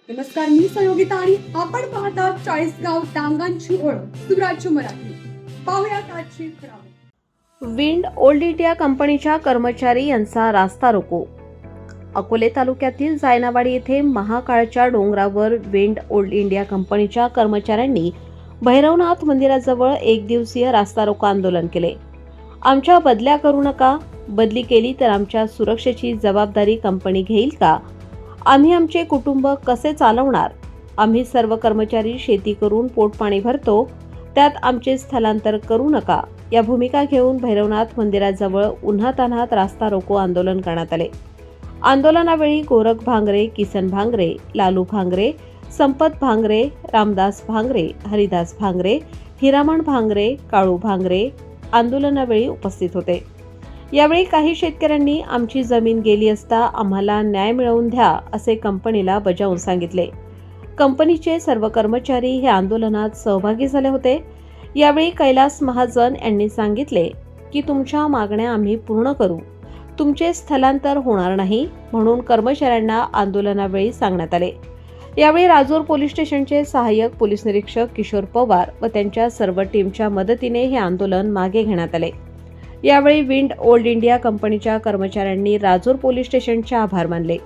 नमस्कार, मी सहयोगिता आणि आपण पाहता चाळीसगाव डांगांची ओळख सुराज्य मराठी. पाहुयात आजची खबरं. विंड ओल्ड इंडिया कंपनीच्या कर्मचारी यांचा रास्ता रोको. अकोले तालुक्यातील जायनावाडी येथे महाकाळच्या डोंगरावर विंड ओल्ड इंडिया कंपनीच्या कर्मचाऱ्यांनी भैरवनाथ मंदिराजवळ एक दिवसीय रास्ता रोको आंदोलन केले. आमच्या बदल्या करू नका, बदली केली तर आमच्या सुरक्षेची जबाबदारी कंपनी घेईल का? आम्ही आमचे कुटुंब कसे चालवणार? आम्ही सर्व कर्मचारी शेती करून पोटपाणी भरतो, त्यात आमचे स्थलांतर करू नका या भूमिका घेऊन भैरवनाथ मंदिराजवळ उन्हातान्हात रास्ता रोको आंदोलन करण्यात आले. आंदोलनावेळी गोरख भांगरे, किसन भांगरे, लालू भांगरे, संपत भांगरे, रामदास भांगरे, हरिदास भांगरे, हिरामण भांगरे, काळू भांगरे आंदोलनावेळी उपस्थित होते. यावेळी काही शेतकऱ्यांनी आमची जमीन गेली असता आम्हाला न्याय मिळवून द्या असे कंपनीला बजावून सांगितले. कंपनीचे सर्व कर्मचारी हे आंदोलनात सहभागी झाले होते. यावेळी कैलास महाजन यांनी सांगितले की तुमच्या मागण्या आम्ही पूर्ण करू, तुमचे स्थलांतर होणार नाही म्हणून कर्मचाऱ्यांना आंदोलनावेळी सांगण्यात आले. यावेळी राजूर पोलीस स्टेशनचे सहाय्यक पोलीस निरीक्षक किशोर पवार व त्यांच्या सर्व टीमच्या मदतीने हे आंदोलन मागे घेण्यात आले. यावेळी विंड ओल्ड इंडिया कंपनीच्या कर्मचाऱ्यांनी राजूर पोलीस स्टेशनचे आभार मानले.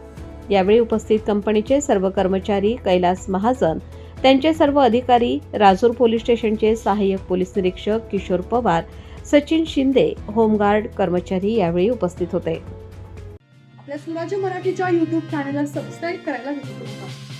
यावेळी उपस्थित कंपनीचे सर्व कर्मचारी, कैलास महाजन, त्यांचे सर्व अधिकारी, राजूर पोलीस स्टेशनचे सहाय्यक पोलीस निरीक्षक किशोर पवार, सचिन शिंदे, होमगार्ड कर्मचारी यावेळी उपस्थित होते. आपल्या सुराज्य मराठीच्या YouTube चॅनलला सबस्क्राईब करायला विसरू नका.